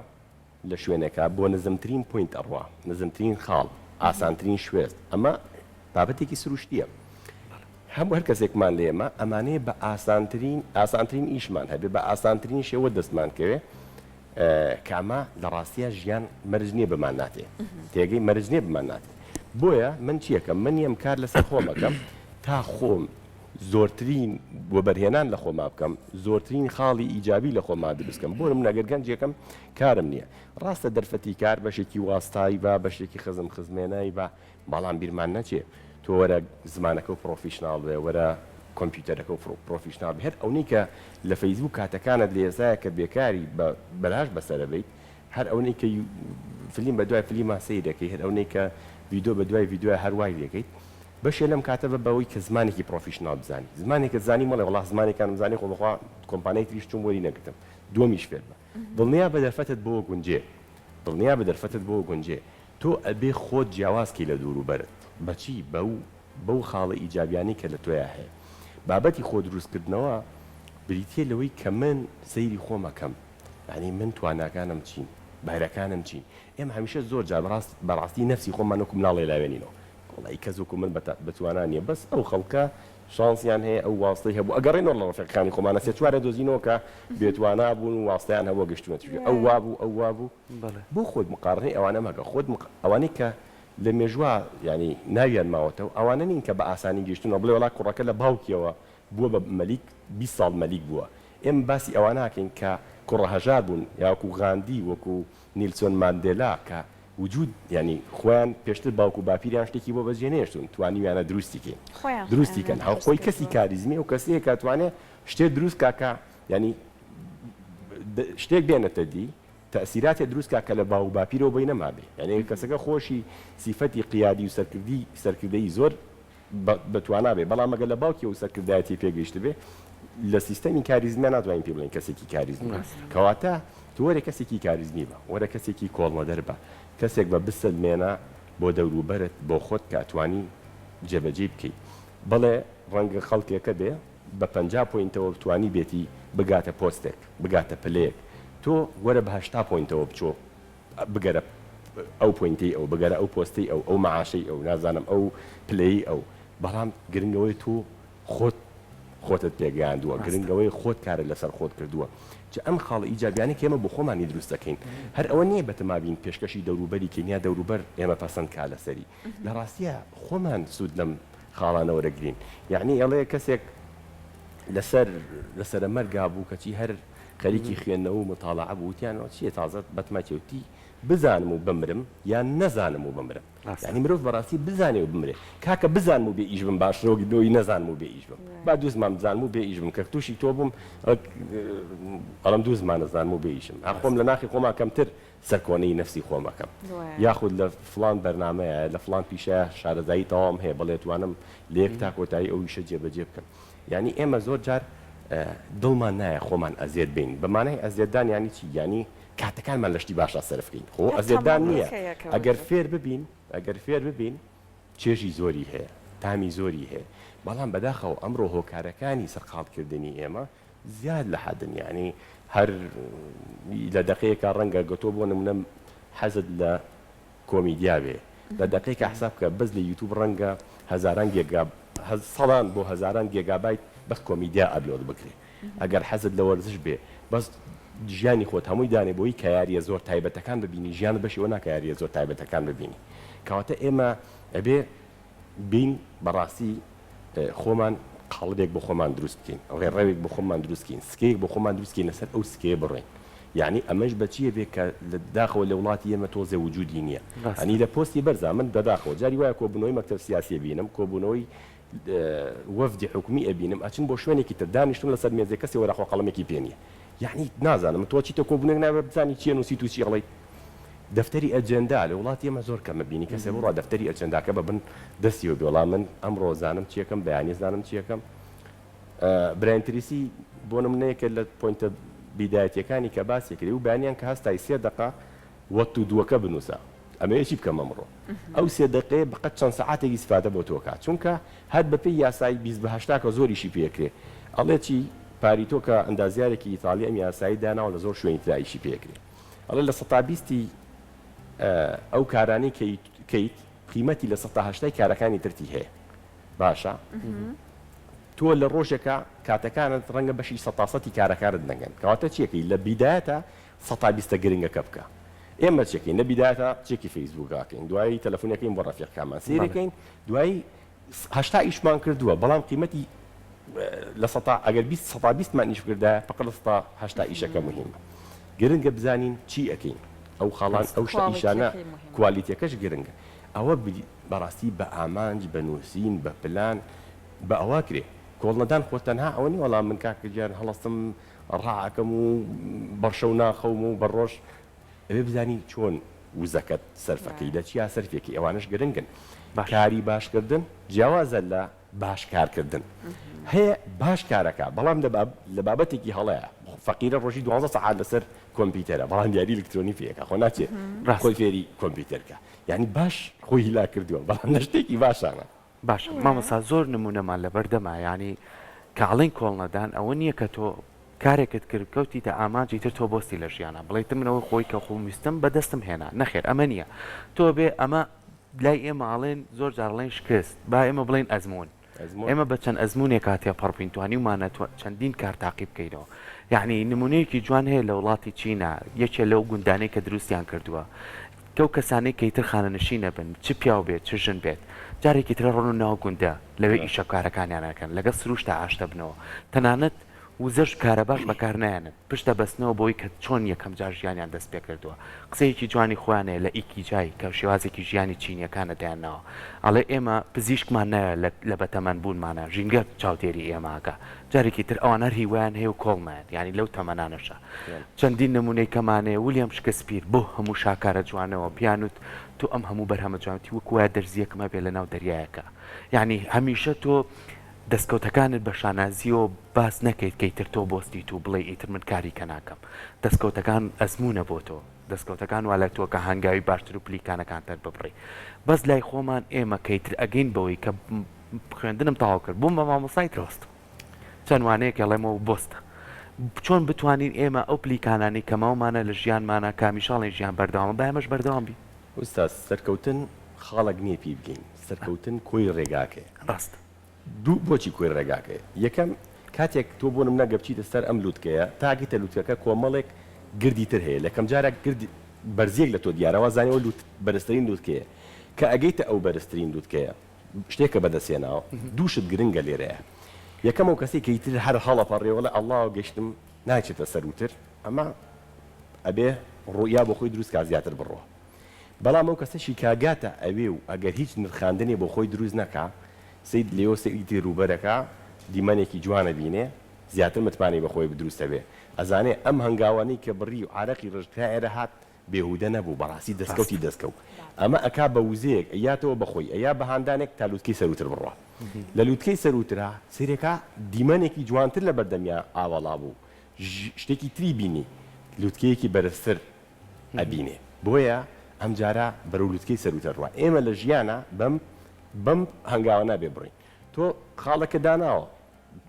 لە شوێنێکە بۆ نزمترین پوینت ئەڕوا نزمترین خاڵ ئاسانترین شوێست ئەمە بابەتێکی سروشتیە هەموو هەر کەسێکمان لێ ئێمە ئەمانەیە بە ئاسانترین ئیشمان هەبێ بە ئاسانترین شێوە دەستمان کەوێ کامە لە ڕاستیە ژیان مەرج نییە بمان ناتێ تێگەی مەرج نییە بمان ناتێ بۆیە من چیەکەم من یم کار لەسەر خۆمەکەم تا خۆم زۆرترین بۆ بەرهێنان لە خۆما بکەم زۆرترین خاڵی ئیجابی لە خۆما دروستکەم بۆ من ئەگەر گەنجێکم کارم نییە ڕاستە دەرفەتی کار بەشێکی واستایی بە بەشێکی خزمێنایی بە بەڵام بیرمان نەچێ تۆ وەرە زمانەکە و پرۆفیشناڵ بێ وەرە کۆمپیوتەرەکە و پرۆفیشنال هەر ئەوەی کە لە فەیسبوک کاتەکانت لێزایە کە بێکاری بەلاش بەسەرەبیت هەر ئەوەی کە فلیم بە دوای فلیما سەیر دەکەی هەر ئەوەی کە ڤیدۆ بە دوای ڤیدۆە هەروای دەکەیت بەشێ لەم کاتە بەوەی کە زمانێکی پرۆفیشنال بزانی زمانێکە زانی مەڵێ وڵا زمانێکان بزانانی خۆڵخوا کۆمپانیای تریش چوون وەری نەگرتم دووەمیش فێر بە دڵنیا بە دەرفەتت بۆ گونجێ دڵنیا بە دەرفەتت بۆ گونجێ تۆ ئەبێ خۆت جیاوازکەی لە دوور و بەرت بەچی بەو خاڵە ئیجابیانی کە لە تۆیە هەیە بابەتی خۆ دروستکردنەوە بریتە لەوەی کە من سەیری خۆمەکەم یعنی من تواناکانم چین بایرەکانم چین ئێمە هەمیشە زۆر جار بەڕاستی نەفسی خۆمان وەکو مناڵێ لاوێنینەوە وڵی کەس وەکو من بەتوانانیە بەس ئەو خەڵکە شانسیان هەیە ئەو واستەی هەبوو ئەگەڕێنەوە لە ڕفێقەکانی خۆمانە سێ چوارە دۆزینەوە کە بێتوانە بوون و واستیان هەبووە گەشتونەتوێ ئەو وابوو بۆ خۆت مقارنەی ئەوانە مەگە خۆت ئەوانەی کە لە مێژووە ینی ناویان ماوەتەوە ئەوانە نین کە بە ئاسانی گەشتونەوە بڵێ وڵا کوڕەکە لە باوکیەوە بووە بە مەلیک 20 ساڵ مەلیک بووە ئێمە باسی ئەوە ناکەین کە کوڕە هەژار بوون یاکو غاندی وەکو نیلسۆن ماندێلا کە وجود ینی خۆیان پێشتر باوکو باپیریان شتێکی بۆ بەجێنێشتون توانیویانە دروستیکەین دروستیکەن هەڵخۆی کەسی کاریزمی و کەسەیە کاتوانێت شتێک دروست کاکە ینی شتێک بێنێتە دی تەسیراتێ دروست کاکە لە باو باپیرەوە بەی نەمابێ یعنی کەسەکە خۆشی سیفەتی قیادی و سەرکردەی زۆر بەتوانابێ بەڵام ئەگەر لە باوکی و سەرکردایەتی پێگەیشت بێ لە سیستەمی کاریزمیان ناتوانین پێ بڵێن کەسێکی کاریزمی کەواتە تو وەرە کەسێکی کاریزمی بە وەرە کەسێکی کۆڵمەدەر بە کەسێک بە بسەلمێنە بۆ دەوروبەرت بۆ خۆت کاتوانی جێبەجێ بکەیت بڵێ ڕەنگە خەڵکێکە بێ بە 50 پوینتەوە بتوانی بێتی بگاتە پۆستێک بگاتە پلەیەک تۆ وەرە بە 80 پوینتەوە بچۆ بگەرە ئەو پوینتی ئەو بگەرە ئەو پۆستی ئەو معاشەی ئەو نازانم ئەو پلەی ئەو بەڵام گرنگەوەی تۆ خۆتت پێگەیاندووە گرنگەوەی خۆت کارە لەسەر خۆت کردووە چ ئەم خاڵ ئیجابیانە کێمە بۆ خۆمانی دروست دەکەین هەر ئەوە نییە بەتەمابین پێشکەشی دەوروبەری کێنیا دەوروبەر ئێمە پەسەند کا لەسەری لە ڕاستیە خۆمان سوود لەم خاڵانەوەرەگرین یعنی ئەڵەیە کەسێک لەسەر مەرگا بوو کەچی هەر خەریکی خوێندنەوە و مطالعە بوو وتیانەوە چییە تازە بەتمەکێوتی بزانم و بمرم یان نەزانم و بمرم یعنی مرۆڤ بەڕاستی بزانێ و بمرێ کاکە بزانم و بێ ئیش بم باشەوە دۆی نەزانم و بێ ئیش بم با دوو زمان بزانم و بێ ئیش بم کە تووشی تۆ بووم ئەڵم دوو زمان نەزانم و بێ ئیشم خۆم لە ناخی خۆما کەمتر سەرکۆنەی نەفسی خۆمەکەم یاخود لە فلان بەرنامەیە لە فلان پیشە شارەزایی تەواوم هەیە بڵێتوانم لە یەک تا کۆتایی ئەو ئیشە جێبەجێ بکەم یعنی ئێمە زۆر جار دڵمان نایە خۆمان ئەزیێت بین بەمانای ئەزیێتدان ینی چی ینی کاتەکانمان لەشتی باشە سەرفکەین خۆ ئەزیێتدان نییە ئەگەر فێر ببین چێژی زۆری هەیە تامی زۆری هەیە بەڵام بەداخەوە ئەمڕۆ هۆکارەکانی سەرقاڵکردنی ئێمە زیاد لە حەدن ینی هەر لە دقەیەکە ڕەنگە گەتۆ بۆ نمونە حەزت لە کۆمیدیا بێ لە دقەیەکە حساب کە بەس لە یوتیوب ڕەنگە هەزاران سەڵان بۆ هەزاران گێگابایت بەس کۆمیدیا ئەپلۆد بکرێ ئەگەر حەزت لە وەرزش بێ بەس ژیانی خۆت هەمووی دانێ بۆی کە یاریە زۆر تایبەتەکان ببینی ژیان بەشیەوە ناکە یاریە زۆر تایبەتەکان ببینی کەواتە ئێمە ئەبێ بین بەڕاستی خۆمان قاڵبێک بۆ خۆمان دروستکەین ڕێڕەوێک بۆ خۆمان دروستکەین سکەیەک بۆ خۆمان دروستکەین لەسەر ئەو سکەیە بڕێن یعنی ئەمەش بەچیە بێ کە لە داخەوە لە وڵاتی ئێمە تۆزێ وجودی نییە هەنی لە پۆستی بەرزە من بەداخەوە جاری وایە کۆبوونەوەی مەکتەب سیاسی بینم کۆبوونەوەی وەفدی حکومی ئەبینم ئەچن بۆ شوێنێکی تر دانیشتون لەسەر مێزێک کەسێ وەراخۆ قەڵەمێکی پێ نییە یعنی نازانم تۆ چیتە کۆبوونێک نابێ بزانی چیە نووسیت و چی ئەڵێیت دەفتەری ئەجەندا لە وڵاتی ئێمە زۆر کەمە بینی کەسێ بڕوا دەفتەری ئەجەنداکە بە بن دەستی و بێڵام من ئەمڕۆ زانم چیەکەم بەیانی زانم چیەکەم برایەنتریسی بۆ نمونەیەکە لە پۆینتە بیدایەتیەکانی کە باسی کردی و بەیانیان کە هەستای 3 دقە وەت و دووەکە بنووسە ئەمە یەکی بکەم ئەمڕۆ ئەو 3 دقەیە بەقەت چەند سەعاتێکی سفادە بۆ تۆ کات چونکە هەر بەپێی یاسای 28 کە زۆریشی پێکرێ ئەڵێ چی پاریتۆ کە ئەندازیارێکی ئیتالی ئەم یاسایی داناوە لە زۆر شوێنی ترایشی پێکرێ ئەڵێ لە 120 ئەو کارانی کەیت قیمەتی لە 180 کارەکانی ترتی هەیە باشە تۆ لە ڕۆژێکە کاتەکانت ڕەنگە بەشی 100 کارەکارت نەگەن کەواتە چیەکەی لە بیدایەتە 120 گرنگەکە بکە ئێمە چێکین لە بیدایەتە چێکی فەیسبووکاکەین دوایی تەلەفۆنەکەین بۆ ڕەفیقەکانمان سیرەکەین دوایی 80 ئیشمان کردووە بەڵام قیمەتی لە ئەگەر 120 مان ئیش کردایە فقط لە 180 ئیشەکە مهمە گرنگە بزانین چی ئەەکەین ئەو خاڵان ئەو شتیشانە کوالیتیەکەش گرنگە ئەوە بەڕاستی بە ئامانج بە نووسین بە پلان بە ئەوە کرێ کۆڵنەدان خۆ تەنها ئەوە نی وەڵام من کاکەجیان هەڵەستم ڕاعەکەم و بەرشە و ناخەوم و بەڕۆژ ئەوێ بزانی چۆن وزەکەت سەرفەکەی لە چیا سەرفێکی ئەوانش گرنگن کاری باشکردن جیاوازە لە باشکارکردن هەیە باش کارەکە بەڵام لە بابەتێکی هەڵەیە فەقیرە ڕۆژی 12 سەعات لەسەر کۆمپیوتەرە بەڵام دیاری ئەلکترۆنی فێکە خۆ ناچێت خۆی فێری کۆمپیوتەرکە یعنی باش خۆی هیلا کردووە بەڵام نەشتێکی باشانە باش مامەسا زۆر نمونەمان لە بەردەما ینی کاڵین کۆڵنەدان ئەوە نییە کە تۆ کارێکت کرد کەوتیتە ئامانجی تر تۆ بۆستی لە ژیانە بڵێت منەوە خۆی کە خۆمیستم بەدەستم هێنا نەخێر ئەمە نییە تۆ بێ ئەمە لای ئێمە ئاڵێن زۆر جارڵێن شکست با ئێمە بڵێن ئەزمون ئێمە بە چەند ئەزمونێک کاتێ پەڕبین توانیمانە چەندین کار تاقیب بکەیتەوە یعنی نمونەیەکی جوان هەیە لە وڵاتی چینە یەکێ لەو گوندانەی کە دروستیان کردووە کە ئەو کەسانەی کەیتر خانەنشینە بن چ پیاو بێت چ ژن بێت جارێکی ترە ڕۆن و ناو گوندە لەوێ ئیشەکارەکانیانەکەن لەگە سروش تا ئاشتە بنەوە تەنانەت وزەش کارە باش بەکار نایەنن پشتە بەستنەوە بۆی کە چۆن یەکەم جار ژیانیان دەست پێ کردووە قسەیەکی جوانی خۆیانەیە لە ئیکی جای کە شێوازێکی ژیانی چینیەکانە دایانناوە ئەڵێ ئێمە پزیشکمان نایە لە بەتەمەەن بوونمانە ژینگە چاودێری ئێماکە جارێکی تر ئەوان هەر هیوایان هەیە و کۆڵمایان ینی لەو تەمەنانەشە چەندین نمونەی کەمانەیە ویلیام شکسپیر بۆ هەموو شاکارە جوانەوە پیانوت تو ئەم هەموو بەرهەمە جوانتی وەکوایە دەرزیەکمە بێ لە ناو دەریایەکە یعنی هەمیشە تۆ دەستکەوتەکانت بە شانازیەوە باس نەکەیت کەیتر تۆ بۆستی و بڵێ ئیتر من کاری کە ناکەم دەستکەوتەکان ئەزمونە بۆ تۆ دەستکەوتەکان وا لە تۆ کە هەنگاوی باشتر و پلیکانەکانتر ببڕی بەس لای خۆمان ئێمە کەیتر ئەگەین بەوەی کە خوێندنم تاوا کرد بووم بە مامۆسای دڕست چەند وانەیەک ئەڵێمەوە بۆستە چۆن بتوانین ئێمە ئەو پلیکانانی کەماومانە لە ژیانمانە کامیشاڵی ژیان بەردەوام بە ئەمەش بەردەوام بی ئوستاز سەرکەوتن خاڵک نییە پێی بگەین سەرکەوتن کۆی ڕێگاکەیە ڕاست دوو بۆچی کۆی ڕێگاکەیە یەکەم کاتێک تۆ بۆ نمونە گەبچیتە سەر ئەم لووتکەیە تاگیتە لووتکەکە کۆمەڵێک گردی تر هەیە لەکەم جارێک گردی بەرزێک لە تۆ دیارەوە زانیەوە بەرزترین لووتکەیە کە ئەگەیتە ئەو بەرزترین لووتکەیە شتێکە بەدەستێناوە دووشت گرنگە لێرەیە یەکەم ئەو کەسی کەیتر هەر هەڵەپەڕێوەڵە ئەڵڵا گەشتم ناچێتە سەروتر ئەمە ئەبێ ڕوویا بۆ خۆی دروست کا زیاتر بڕۆ بەڵام ئەو کەسەشی کاگاتە ئەوێ و ئەگەر هیچ نرخاندنی بۆ خۆی دروست نەکا سید لێۆ سەیتی ڕوبەرەکە دیمەنێکی جوانە بینێ زیاتر متمانی بە خۆی دروستە بێ ئەزانێ ئەم هەنگاوانی کە بڕی و عارەقی ڕژکایەرە هات بێهودە نەبوو بەڕاستی دەستکەوتی دەستکەوت ئەمە ئەکا بە وزەیەک ئەیاتەوە بەخۆی ئەیا بە هاندانێک تا لووتکەی سەروتر بڕوە لە لووتکەی سەروترا سیرێکا دیمەنێکی جوانتر لە بەردەمیا ئاوەڵا بوو شتێکی تری بینی لووتکەیەکی بەرزتر ئەبینێ بۆیە ئەم جارە بەرەو لووتکەی سەروتر ڕوە ئێمە لە ژیانە بەم هەنگاوە نابێ بڕین تۆ خاڵەکە داناوە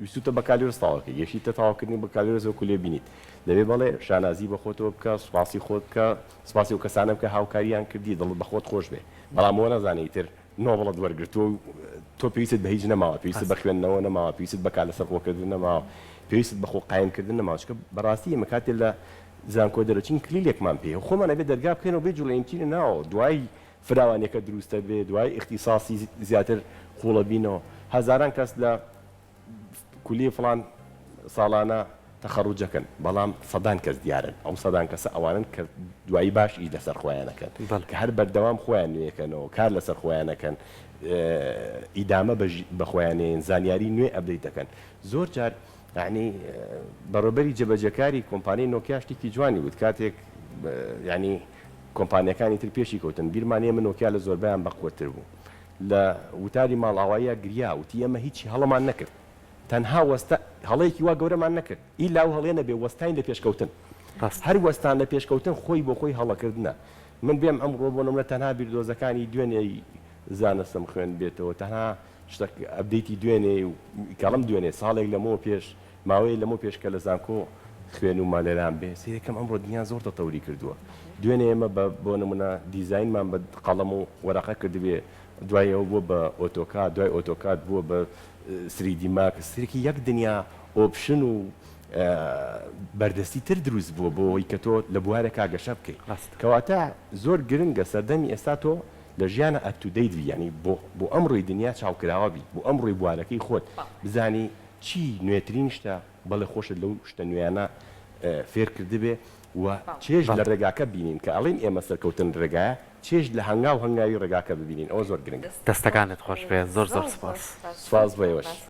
ویستوتە بە کالۆرس تاواکە یەشیتە تاواکردنی بە کالۆرزەوە لێ بینیت دەبێ بەڵێ شانازی بە خۆتەوە بکە سوپاسی خۆت بکە سوپاسی و کەسانە بکە هاوکاریان کردی دڵت بە خۆت خۆش بێ بەڵام ئەوە نەزانێت تر نۆبڵت وەرگرتووە تۆ پێویست بە هیچ نەماوە پێویست بە خوێندنەوە نەماوە پێویست بە کار لەسەر خۆکردن نەماوە پێویست بە خۆ قایمکردن نەماوە چکە بەڕاستی ئێمە کاتێک لە زانکۆ دەرەچین کلیلێکمان پێ خۆمان ئەبێ دەرگا بکەینەوە بێ جوڵەیمچینە ناوە دوای فراوانێکە دروستە بێ دوای اختصاصی زیاتر خوڵە بینەوە هەزاران کەس لە کولی فڵان ساڵانە تەخەڕوجەکەن بەڵام سەدان کەس دیارن ئەو سەدان کەسە ئەوانن کە دوایی باش ئی لەسەر خۆیانەکەن کە هەر بەردەوام خۆیان نوێیەکەنەوە کار لەسەر خۆیانەکەن ئیدامە بە خۆیانێن زانیاری نوێ ئەبدەیت دەکەن زۆر جار یعنی بەڕێوەبەری جێبەجەکاری کۆمپانیای نۆکیا شتێکی جوانی بود کاتێک ینی کۆمپانیەکانی تر پێشی کەوتن بیرمانەیە من نۆکیا لە زۆربیان بەقوتر بوو لە وتاری ماڵاواییە گریا وتی ئەمە هیچی هەڵەمان نەکرد تەنها وەستە هەڵەیەکی وا گەورەمان نەکرد ئیلا و هەڵێنە بێ وەستین لە پێشکەوتن هەر وەستان لە پێشکەوتن خۆی بۆ خۆی هەڵەکردنە من بێم ئەمڕۆ بۆ نمونە تەنها بیردۆزەکانی دوێنێ زانستم خوێن بێتەوە تەنها شتێک ئەبدەیتی دوێنێ و کاڵم دوێنێ ساڵێک لەمەوە پێش ماوەی لەمەوە پێشکە لە زانکۆ خوێن و مالێران بێ سیرەکەم ئەمڕۆ دنیا زۆر دەتەوری کردووە دوێنێ ئێمە بۆ نمونە دیزاینمان بە قەڵەم و وەرەقە کردبێ دوایەوە بووە بە ئۆتۆکاد دوای ئۆتۆکاد بووە بە سریدی ماکە سیرێکی یەک دنیا ئۆپشن و بەردەستی تر دروست بووە بۆەوەی کە تۆ لە بوارێک ئاگەشە بکەیت کەواتە زۆر گرنگە سەردەمی ئێستا تۆ لە ژیانە ئەتودەیت ینی بۆ ئەمڕۆی دنیا چاوکراوە بی بۆ ئەمڕۆی بوارەکەی خۆت بزانی چی نوێترین شتە بەڵێ خۆشت لەو شتە نوێیانە فێر کردبێ و چێژ لە ڕێگاکە بینین کە ئەڵێن ئێمە سەرکەوتن ڕێگایە چێژ لە هەنگاو هەنگاوی ڕێگاکە ببینین ئەوە زۆر گرنگە دەستەکانت خۆش بێ زۆر زۆر سپاس سپاس بۆ ئێوەش